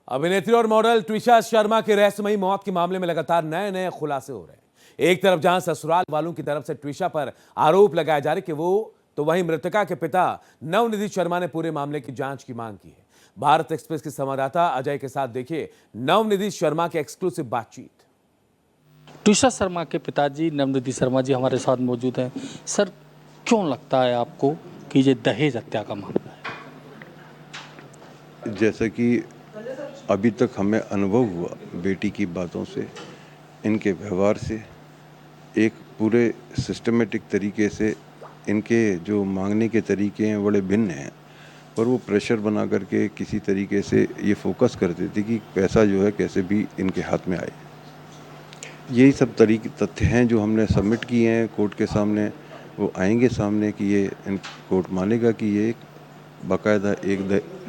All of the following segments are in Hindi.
अभिनेत्री और मॉडल ट्विशा शर्मा की रहस्यमयी मौत के मामले में लगातार नए नए खुलासे हो रहे हैं। एक तरफ जहां ससुराल वालों की तरफ से ट्विशा पर आरोप लगाए जा रहे कि वो तो वहीं मृतका के पिता नवनिधि शर्मा ने पूरे मामले की जांच की मांग की है। भारत एक्सप्रेस के संवाददाता अजय के साथ देखिए नवनिधि शर्मा की एक्सक्लूसिव बातचीत। ट्विशा शर्मा के पिताजी नवनिधि शर्मा जी हमारे साथ मौजूद हैं। सर, क्यों लगता है आपको कि ये दहेज हत्या का मामला है? जैसा कि अभी तक हमें अनुभव हुआ बेटी की बातों से, इनके व्यवहार से, एक पूरे सिस्टमेटिक तरीके से इनके जो मांगने के तरीके हैं बड़े भिन्न हैं, और वो प्रेशर बना करके किसी तरीके से ये फोकस करते थे कि पैसा जो है कैसे भी इनके हाथ में आए। यही सब तथ्य हैं जो हमने सबमिट किए हैं कोर्ट के सामने। वो आएंगे सामने कि ये कोर्ट मानेगा कि ये एक बाकायदा एक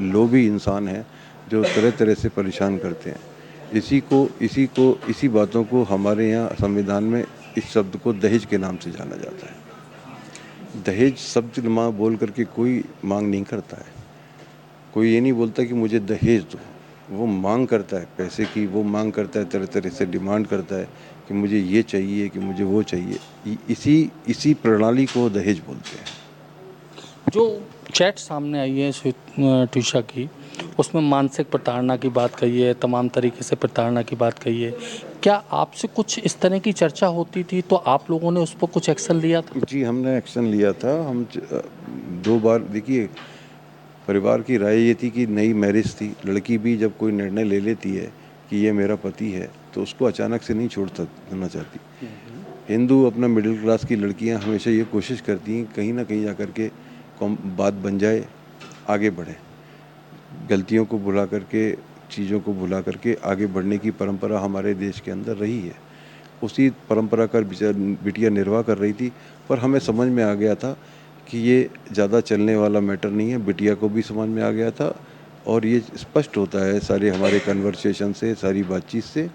लोभी इंसान है जो तरह तरह से परेशान करते हैं। इसी बातों को हमारे यहाँ संविधान में इस शब्द को दहेज के नाम से जाना जाता है। दहेज शब्द माँ बोल करके कोई मांग नहीं करता है। कोई ये नहीं बोलता कि मुझे दहेज दो, वो मांग करता है पैसे की, वो मांग करता है, तरह तरह से डिमांड करता है कि मुझे ये चाहिए, कि मुझे वो चाहिए। इसी प्रणाली को दहेज बोलते हैं। जो चैट सामने आई है ट्विशा की, उसमें मानसिक प्रताड़ना की बात कही है, तमाम तरीके से प्रताड़ना की बात कही है। क्या आपसे कुछ इस तरह की चर्चा होती थी तो आप लोगों ने उस पर कुछ एक्शन लिया था? जी, हमने एक्शन लिया था। हम 2 बार, देखिए, परिवार की राय ये थी कि नई मैरिज थी। लड़की भी जब कोई निर्णय ले लेती है कि ये मेरा पति है तो उसको अचानक से नहीं छोड़ना चाहती। हिंदू अपना मिडिल क्लास की लड़कियां हमेशा ये कोशिश करती हैं कहीं ना कहीं जाकर के बात बन जाए, आगे बढ़े, गलतियों को भुला करके, चीज़ों को भुला करके आगे बढ़ने की परंपरा हमारे देश के अंदर रही है। उसी परंपरा का बिटिया निर्वाह कर रही थी, पर हमें समझ में आ गया था कि ये ज़्यादा चलने वाला मैटर नहीं है। बिटिया को भी समझ में आ गया था, और ये स्पष्ट होता है सारे हमारे कन्वर्सेशन से, सारी बातचीत से,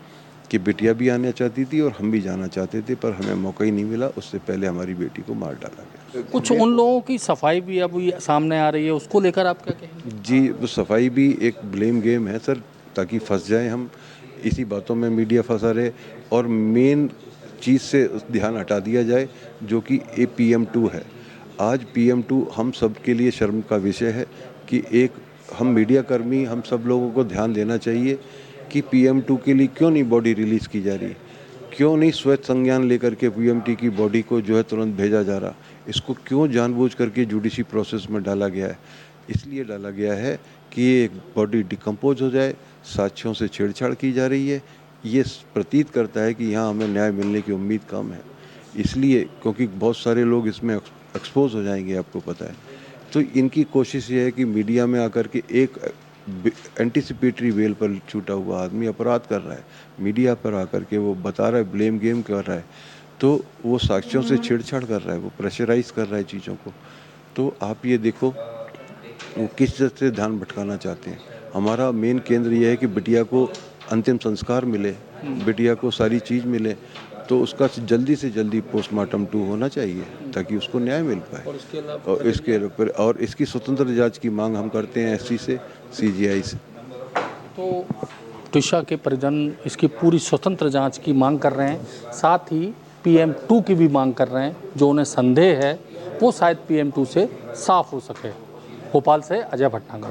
कि बिटिया भी आना चाहती थी और हम भी जाना चाहते थे, पर हमें मौका ही नहीं मिला। उससे पहले हमारी बेटी को मार डाला गया। कुछ उन लोगों की सफाई भी अब ये सामने आ रही है, उसको लेकर आप क्या कहेंगे? जी, वो सफाई भी एक ब्लेम गेम है सर, ताकि फंस जाए हम। इसी बातों में मीडिया फंसा रहे और मेन चीज़ से ध्यान हटा दिया जाए, जो कि PM2 है। आज PM2 हम सब के लिए शर्म का विषय है कि हम मीडिया कर्मी, हम सब लोगों को ध्यान देना चाहिए कि PM2 के लिए क्यों नहीं बॉडी रिलीज़ की जा रही, क्यों नहीं श्वेत संज्ञान लेकर के PM2 की बॉडी को जो है तुरंत भेजा जा रहा, इसको क्यों जानबूझ करके जुडिशरी प्रोसेस में डाला गया है। इसलिए डाला गया है कि ये बॉडी डिकम्पोज हो जाए, साक्ष्यों से छेड़छाड़ की जा रही है। ये प्रतीत करता है कि यहाँ हमें न्याय मिलने की उम्मीद कम है, इसलिए, क्योंकि बहुत सारे लोग इसमें एक्सपोज हो जाएंगे, आपको पता है। तो इनकी कोशिश ये है कि मीडिया में आकर के एक एंटिसिपेटरी बेल पर छूटा हुआ आदमी अपराध कर रहा है, मीडिया पर आकर के वो बता रहा है, ब्लेम गेम कर रहा है, तो वो साक्ष्यों से छेड़छाड़ कर रहा है, वो प्रेशराइज कर रहा है चीज़ों को। तो आप ये देखो वो किस तरह से ध्यान भटकाना चाहते हैं। हमारा मेन केंद्र ये है कि बिटिया को अंतिम संस्कार मिले, बिटिया को सारी चीज़ मिले, तो उसका जल्दी से जल्दी पोस्टमार्टम 2 होना चाहिए ताकि उसको न्याय मिल पाए। और इसकी स्वतंत्र जांच की मांग हम करते हैं SC से, CGI से। तो ट्विशा के परिजन इसकी पूरी स्वतंत्र जांच की मांग कर रहे हैं, साथ ही PM2 की भी मांग कर रहे हैं। जो उन्हें संदेह है वो शायद PM2 से साफ हो सके। भोपाल से अजय भटनागर।